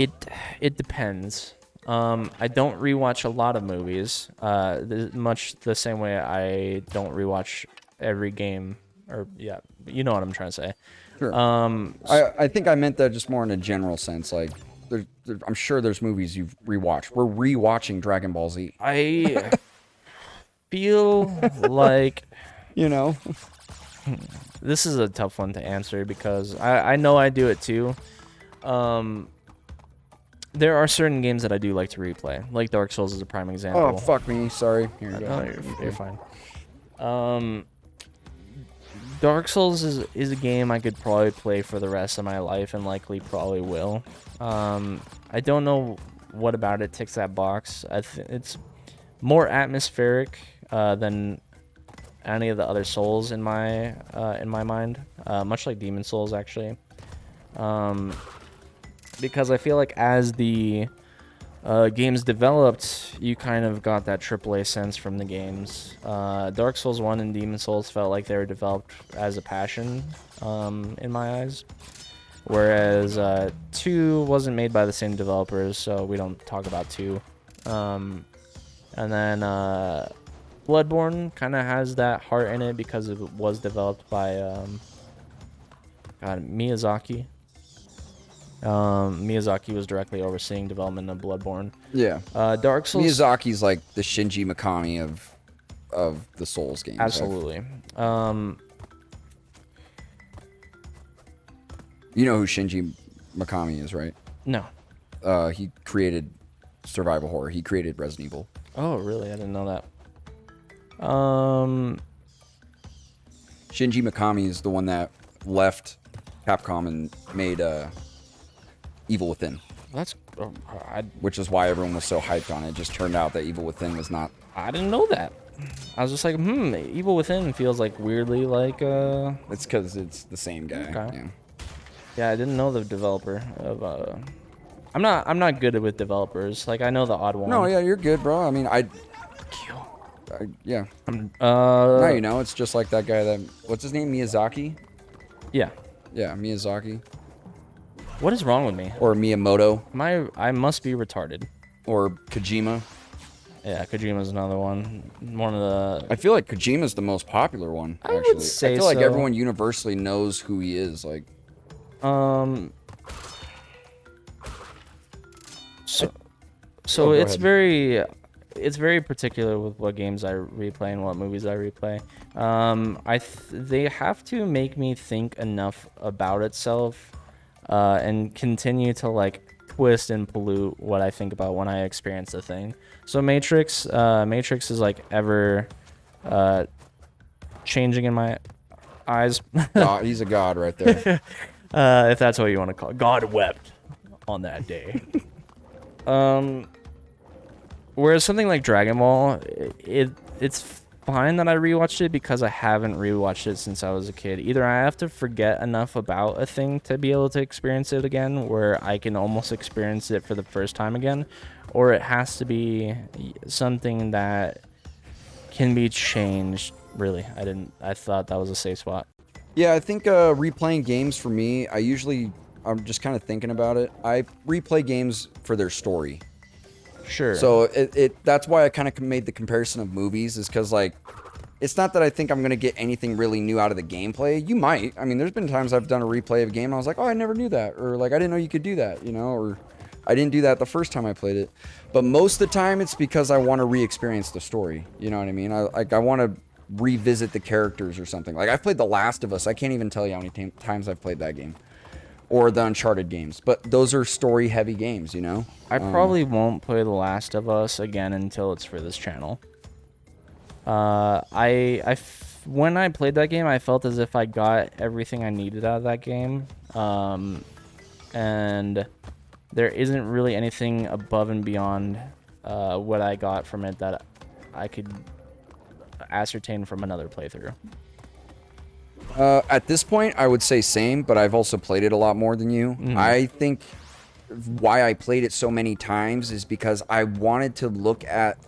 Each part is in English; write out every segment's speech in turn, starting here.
It it depends. I don't rewatch a lot of movies. Much the same way I don't rewatch every game. Or yeah, you know what I'm trying to say. Sure. Um, I think I meant that just more in a general sense. Like, I'm sure there's movies you've rewatched. We're rewatching Dragon Ball Z. I feel like You know? this is a tough one to answer because I know I do it too. There are certain games that I do like to replay, like Dark Souls is a prime example. Oh, fuck me. Sorry. Here you go. No, you're fine. Dark Souls is a game I could probably play for the rest of my life and likely probably will. I don't know what about it ticks that box. It's more atmospheric than any of the other Souls in my mind, much like Demon Souls actually. Because I feel like as the games developed, you kind of got that AAA sense from the games. Dark Souls 1 and Demon Souls felt like they were developed as a passion in my eyes. Whereas 2 wasn't made by the same developers, so we don't talk about 2. And then Bloodborne kind of has that heart in it because it was developed by Miyazaki. Miyazaki was directly overseeing development of Bloodborne. Yeah. Dark Souls. Miyazaki's like the Shinji Mikami of the Souls games. Absolutely. You know who Shinji Mikami is, right? No. He created survival horror. He created Resident Evil. Oh, really? I didn't know that. Shinji Mikami is the one that left Capcom and made Evil Within. That's. Which is why everyone was so hyped on it. It just turned out that Evil Within was not. I didn't know that. I was just like, Evil Within feels like weirdly like. It's because it's the same guy. Okay. Yeah. Yeah, I didn't know the developer of. I'm not good with developers. Like I know the odd one. No, yeah, you're good, bro. I mean, yeah. Now you know. It's just like that guy that. What's his name? Miyazaki. Yeah. Yeah, Miyazaki. What is wrong with me? Or Miyamoto. I must be retarded. Or Kojima. Yeah, Kojima's another one. One of the. I feel like Kojima's the most popular one. I Actually, would say I feel like so. everyone universally knows who he is. Like. So it's very particular with what games I replay and what movies I replay. They have to make me think enough about itself, and continue to like twist and pollute what I think about when I experience the thing. So Matrix is like ever changing in my eyes. God, he's a god right there. If that's what you want to call it. God wept on that day. Whereas something like Dragon Ball, it's fine that I rewatched it because I haven't rewatched it since I was a kid. Either I have to forget enough about a thing to be able to experience it again, where I can almost experience it for the first time again, or it has to be something that can be changed. Really, I thought that was a safe spot. Yeah, I think replaying games for me, I'm just kind of thinking about it. I replay games for their story. Sure. So that's why I kind of made the comparison of movies, is because like, it's not that I think I'm gonna get anything really new out of the gameplay. You might. I mean, there's been times I've done a replay of a game and I was like, oh, I never knew that, or like I didn't know you could do that, you know, or I didn't do that the first time I played it. But most of the time, it's because I want to re-experience the story. You know what I mean? I want to revisit the characters or something. Like I've played The Last of Us. I can't even tell you how many times I've played that game. Or the Uncharted games, but those are story-heavy games, you know. I probably won't play The Last of Us again until it's for this channel. When I played that game, I felt as if I got everything I needed out of that game, and there isn't really anything above and beyond what I got from it that I could ascertain from another playthrough. At this point, I would say same, but I've also played it a lot more than you. Mm-hmm. I think why I played it so many times is because I wanted to look at...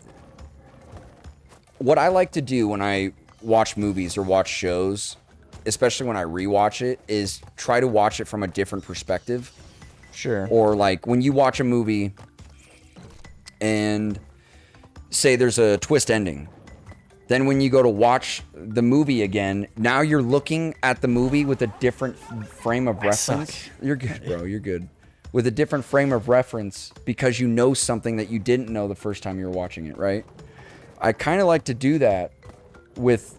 What I like to do when I watch movies or watch shows, especially when I rewatch it, is try to watch it from a different perspective. Sure. Or like when you watch a movie and say there's a twist ending. Then when you go to watch the movie again, now you're looking at the movie with a different frame of reference. You're good, bro. You're good. With a different frame of reference because you know something that you didn't know the first time you were watching it, right? I kind of like to do that with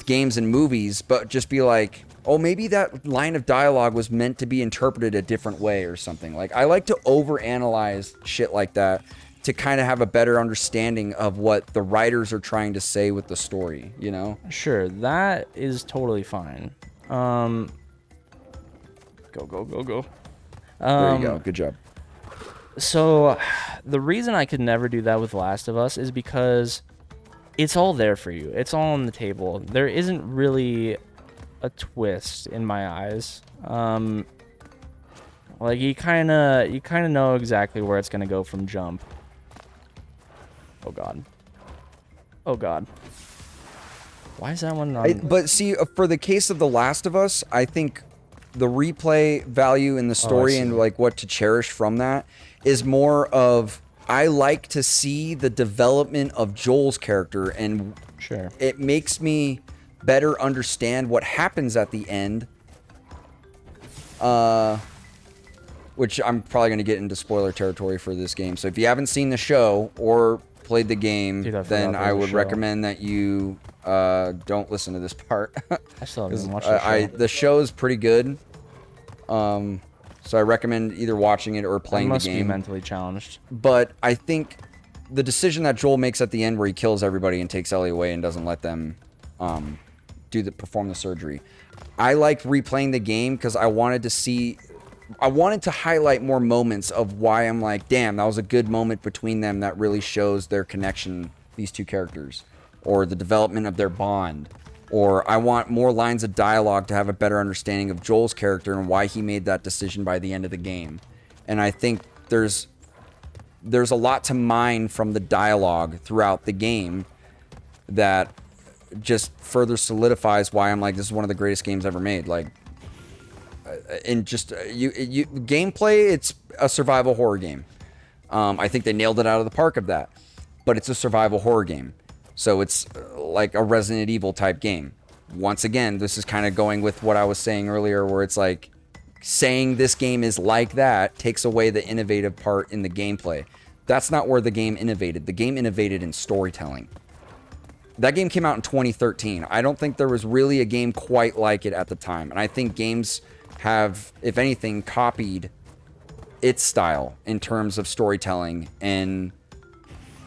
games and movies, but just be like, oh, maybe that line of dialogue was meant to be interpreted a different way or something. Like, I like to overanalyze shit like that to kind of have a better understanding of what the writers are trying to say with the story, you know? Sure, that is totally fine. Go. There you go. Good job. So, the reason I could never do that with Last of Us is because it's all there for you. It's all on the table. There isn't really a twist in my eyes. Like you kind of know exactly where it's gonna go from jump. Oh god. Oh god. Why is that one not? But see, for the case of The Last of Us, I think the replay value in the story and like what to cherish from that is more of I like to see the development of Joel's character, and Sure. it makes me better understand what happens at the end. Which I'm probably going to get into spoiler territory for this game. So if you haven't seen the show or played the game, Dude, then I would recommend that you don't listen to this part. I still haven't watched the show. The show is pretty good. So I recommend either watching it or playing the game. Must be mentally challenged. But I think the decision that Joel makes at the end, where he kills everybody and takes Ellie away and doesn't let them perform the surgery, I liked replaying the game because I wanted to highlight more moments of why I'm like, damn, that was a good moment between them that really shows their connection, these two characters, or the development of their bond. Or I want more lines of dialogue to have a better understanding of Joel's character and why he made that decision by the end of the game. And I think there's a lot to mine from the dialogue throughout the game that just further solidifies why I'm like, this is one of the greatest games ever made. Like, and just gameplay, it's a survival horror game. I think they nailed it out of the park of that. But it's a survival horror game. So it's like a Resident Evil type game. Once again, this is kind of going with what I was saying earlier, where it's like saying this game is like that takes away the innovative part in the gameplay. That's not where the game innovated. The game innovated in storytelling. That game came out in 2013. I don't think there was really a game quite like it at the time. And I think games have, if anything, copied its style in terms of storytelling, and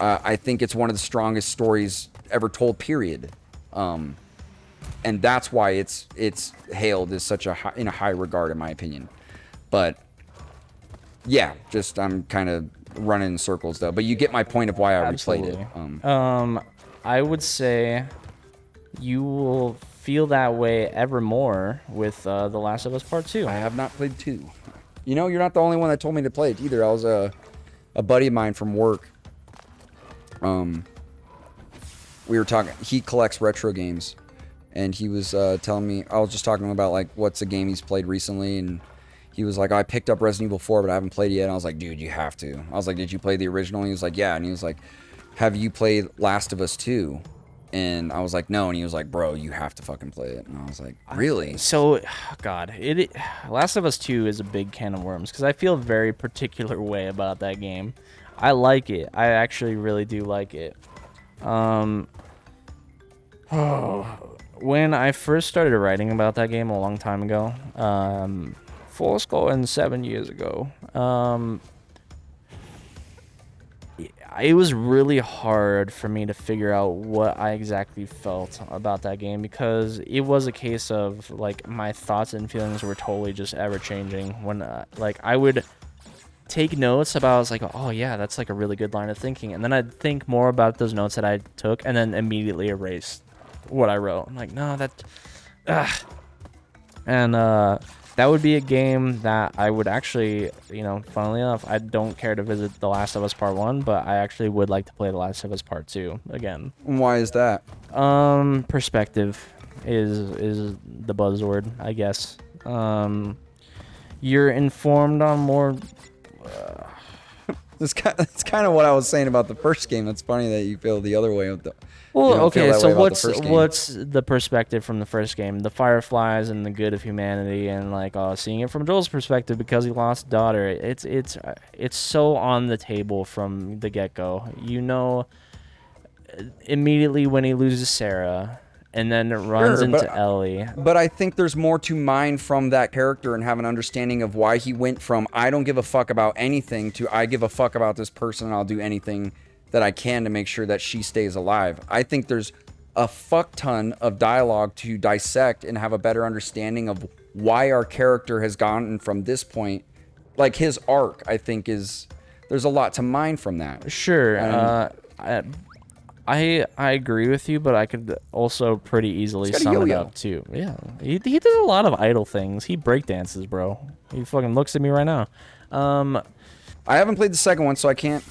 I think it's one of the strongest stories ever told, period. And that's why it's hailed as such in a high regard, in my opinion. But yeah, just I'm kind of running in circles though. But you get my point of why I replayed it. I would say you will feel that way ever more with The Last of Us Part 2. I have not played 2. You know, you're not the only one that told me to play it either. I was a buddy of mine from work. We were talking, he collects retro games, and he was telling me, I was just talking about like what's a game he's played recently, and he was like, I picked up Resident Evil 4, but I haven't played it yet. And I was like, dude, you have to. I was like, did you play the original? And he was like, yeah. And he was like, have you played Last of Us 2? And I was like, no. And he was like, bro, you have to fucking play it. And I was like, really? So, God, Last of Us 2 is a big can of worms because I feel a very particular way about that game. I like it. I actually really do like it. When I first started writing about that game a long time ago, 7 years ago, it was really hard for me to figure out what I exactly felt about that game because it was a case of like my thoughts and feelings were totally just ever changing. When like I would take notes about, I was like, oh yeah, that's like a really good line of thinking, and then I'd think more about those notes that I took and then immediately erase what I wrote. I'm like, no, and that would be a game that I would actually, funnily enough, I don't care to visit The Last of Us Part 1, but I actually would like to play The Last of Us Part 2 again. Why is that? Perspective is the buzzword, I guess. you're informed on more. That's kind of what I was saying about the first game. It's funny that you feel the other way. You Well, don't feel okay, that so way about the first game. what's the perspective from the first game? The Fireflies and the good of humanity, and like seeing it from Joel's perspective because he lost a daughter. It's so on the table from the get go. You know, immediately when he loses Sarah, and then it runs Sure, into Ellie. But I think there's more to mine from that character and have an understanding of why he went from I don't give a fuck about anything to I give a fuck about this person and I'll do anything that I can to make sure that she stays alive. I think there's a fuck ton of dialogue to dissect and have a better understanding of why our character has gotten from this point. Like his arc, I think there's a lot to mine from that. Sure. I agree with you, but I could also pretty easily sum it up too. Yeah, he does a lot of idle things. He breakdances, bro. He fucking looks at me right now. I haven't played the second one, so I can't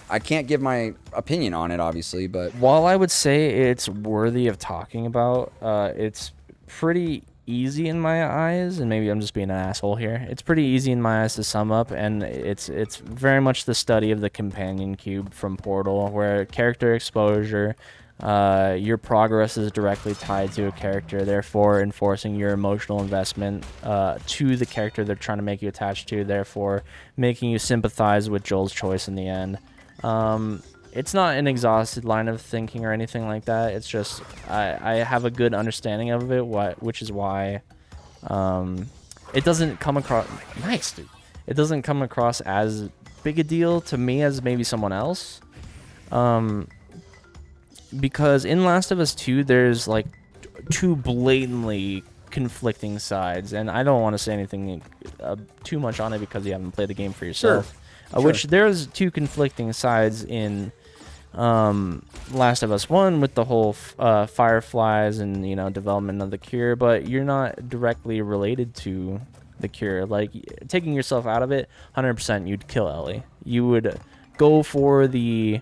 I can't give my opinion on it, obviously, but while I would say it's worthy of talking about, it's pretty easy in my eyes, and maybe I'm just being an asshole here. It's pretty easy in my eyes to sum up, and it's very much the study of the companion cube from Portal, where character exposure, your progress is directly tied to a character, therefore enforcing your emotional investment to the character they're trying to make you attached to, therefore making you sympathize with Joel's choice in the end. It's not an exhausted line of thinking or anything like that. It's just I have a good understanding of it, which is why it doesn't come across nice, dude. It doesn't come across as big a deal to me as maybe someone else. Because in Last of Us 2, there's like two blatantly conflicting sides, and I don't want to say anything too much on it because you haven't played the game for yourself. Sure. Which there's two conflicting sides in Last of Us 1 with the whole Fireflies and development of the cure, but you're not directly related to the cure. Like taking yourself out of it, 100% you'd kill Ellie. You would go for the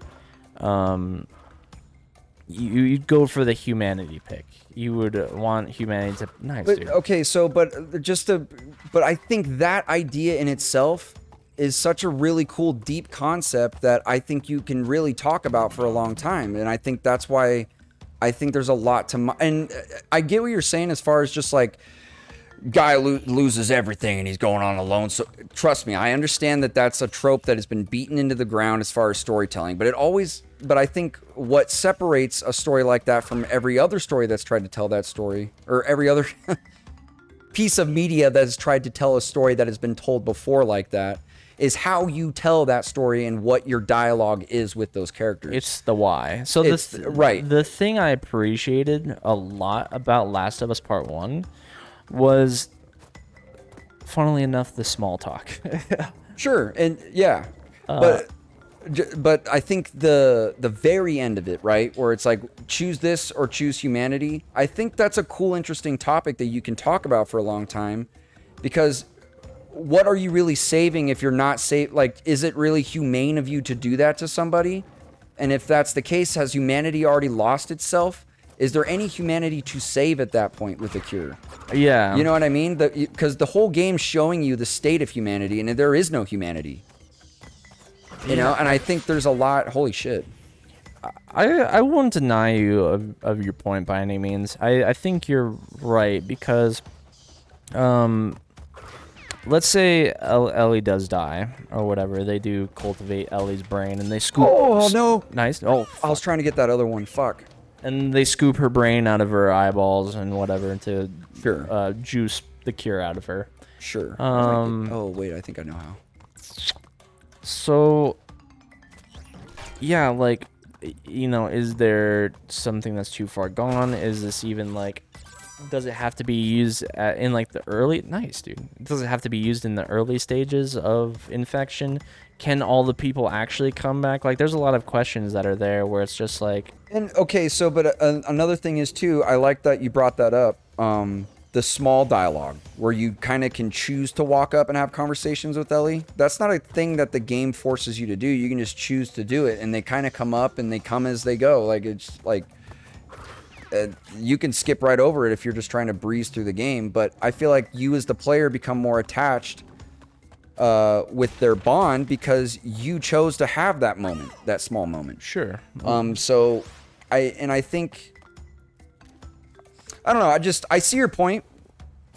you'd go for the humanity pick. You would want humanity to nice, but dude. Okay, so but I think that idea in itself is such a really cool, deep concept that I think you can really talk about for a long time. And I think that's why I think there's a lot to... And I get what you're saying as far as just like, guy loses everything and he's going on alone. So trust me, I understand that that's a trope that has been beaten into the ground as far as storytelling. But I think what separates a story like that from every other story that's tried to tell that story, or every other piece of media that has tried to tell a story that has been told before like that, is how you tell that story and what your dialogue is with those characters. It's the why. So right. The thing I appreciated a lot about Last of Us Part 1 was, funnily enough, the small talk. Sure, and yeah, but I think the very end of it, right, where it's like choose this or choose humanity. I think that's a cool, interesting topic that you can talk about for a long time, because what are you really saving if you're not like, is it really humane of you to do that to somebody? And if that's the case, has humanity already lost itself? Is there any humanity to save at that point with the cure? Yeah. You know what I mean? Because the whole game's showing you the state of humanity, and there is no humanity. You know, and I think there's a lot... Holy shit. I won't deny you of your point by any means. I think you're right, because... let's say Ellie does die, or whatever. They do cultivate Ellie's brain, and they scoop... Oh, no! Nice. Oh, I was trying to get that other one. Fuck. And they scoop her brain out of her eyeballs and whatever to Sure. Juice the cure out of her. Sure. Oh, wait, I think I know how. So, yeah, like, is there something that's too far gone? Is this even, like... Does it have to be used in like the early... Nice, dude. Does it have to be used in the early stages of infection? Can all the people actually come back? Like, there's a lot of questions that are there where it's just like... And, okay, so, but another thing is, too, I like that you brought that up. The small dialogue, where you kind of can choose to walk up and have conversations with Ellie. That's not a thing that the game forces you to do. You can just choose to do it, and they kind of come up, and they come as they go. Like, it's like... you can skip right over it if you're just trying to breeze through the game. But I feel like you as the player become more attached with their bond because you chose to have that moment, that small moment. Sure. So I think, I don't know. I see your point,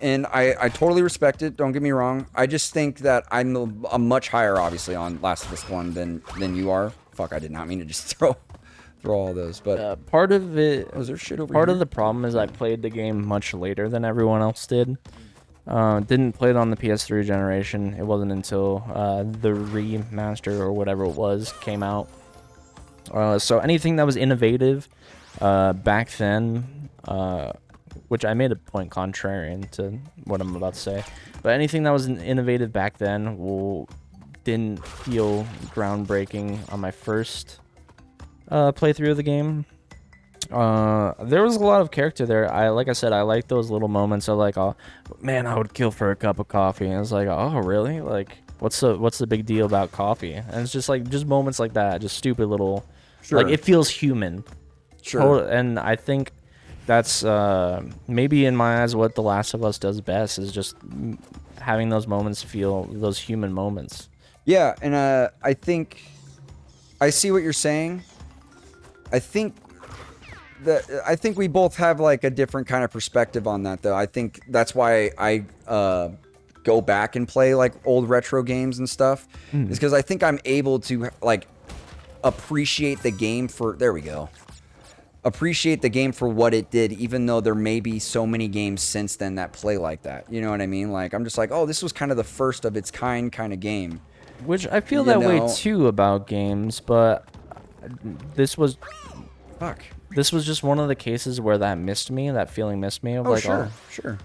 and I totally respect it. Don't get me wrong. I just think that I'm a much higher, obviously, on Last of Us 1 than you are. Fuck, I did not mean to just throw all those. But part of it, was there shit over part here? of the problem is I played the game much later than everyone else did. Didn't play it on the PS3 generation. It wasn't until the remaster or whatever it was came out. So anything that was innovative back then, which I made a point contrarian to what I'm about to say, but anything that was innovative back then didn't feel groundbreaking on my first playthrough of the game. There was a lot of character there. Like I said, I like those little moments of like, oh man, I would kill for a cup of coffee. And it's like, oh really? Like, what's the big deal about coffee? And it's just moments like that, just stupid little, like it feels human. Sure. And I think that's maybe in my eyes what The Last of Us does best is just having those moments feel those human moments. Yeah, and I think I see what you're saying. I think we both have like a different kind of perspective on that, though. I think that's why I go back and play like old retro games and stuff, is because I think I'm able to like appreciate the game for appreciate the game for what it did, even though there may be so many games since then that play like that. You know what I mean? Like, I'm just like, oh, this was kind of the first of its kind of game. Which I feel that way too about games, but this was just one of the cases where that feeling missed me. Of Sure.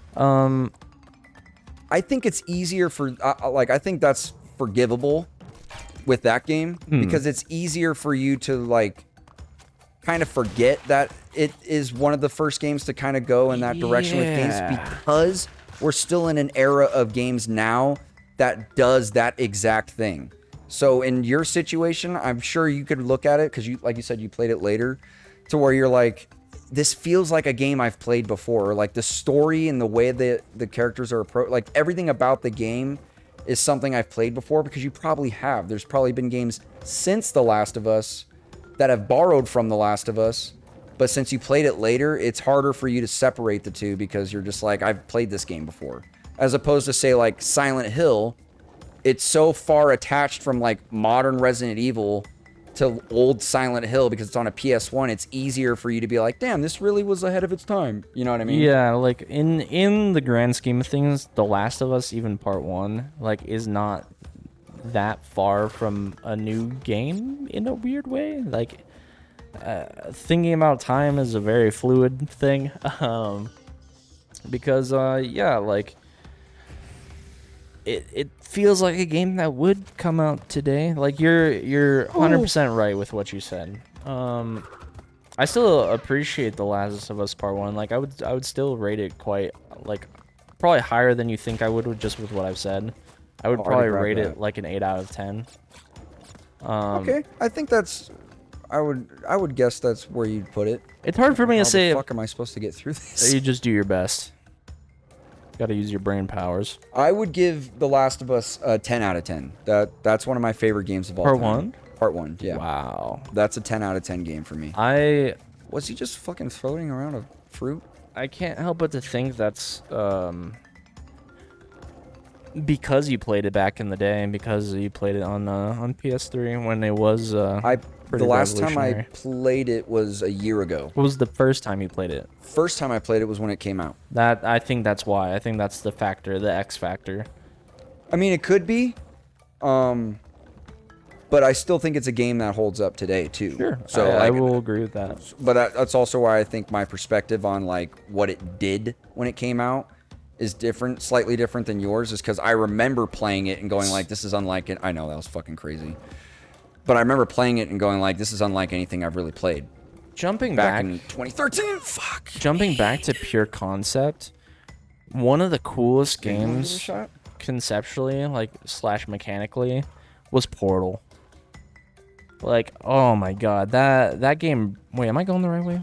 I think it's easier for I think that's forgivable with that game because it's easier for you to like kind of forget that it is one of the first games to kind of go in that direction with games, because we're still in an era of games now that does that exact thing. So in your situation, I'm sure you could look at it because you, like you said, you played it later, to where you're like, this feels like a game I've played before. Or like the story and the way that the characters are like everything about the game is something I've played before, because you probably have. There's probably been games since The Last of Us that have borrowed from The Last of Us, but since you played it later, it's harder for you to separate the two because you're just like, I've played this game before. As opposed to, say, like Silent Hill, it's so far attached from like modern Resident Evil to old Silent Hill because it's on a PS1. It's easier for you to be like, damn, this really was ahead of its time. You know what I mean? Yeah, like in the grand scheme of things, The Last of Us, even Part 1, like is not that far from a new game in a weird way. Like thinking about time is a very fluid thing, because yeah, like it feels like a game that would come out today. Like you're 100% right with what you said. I still appreciate The Last of Us Part 1. Like I would still rate it quite, like, probably higher than you think I would just with what I've said. I would probably rate it like an 8 out of 10. Okay, I think that's, I would guess that's where you'd put it. It's hard for me to say. How the fuck am I supposed to get through this? You just do your best. Got to use your brain powers. I would give The Last of Us a 10 out of 10. That's one of my favorite games of all time. Part 1? Part 1, yeah. Wow. That's a 10 out of 10 game for me. Was he just fucking floating around a fruit? I can't help but to think that's because you played it back in the day and because you played it on PS3 when it was the last time I played it was a year ago. What was the first time you played it? First time I played it was when it came out. I think that's why. I think that's the factor, the X factor. I mean, it could be, but I still think it's a game that holds up today too. Sure. So I will agree with that. But that's also why I think my perspective on like what it did when it came out is different, slightly different than yours, is because I remember playing it and going like, this is unlike it. I know that was fucking crazy, but I remember playing it and going like, this is unlike anything I've really played. Jumping back back in 2013. Fuck. Jumping back to pure concept, one of the coolest games conceptually, like / mechanically, was Portal. Like, oh my god, that game. Wait, am I going the right way?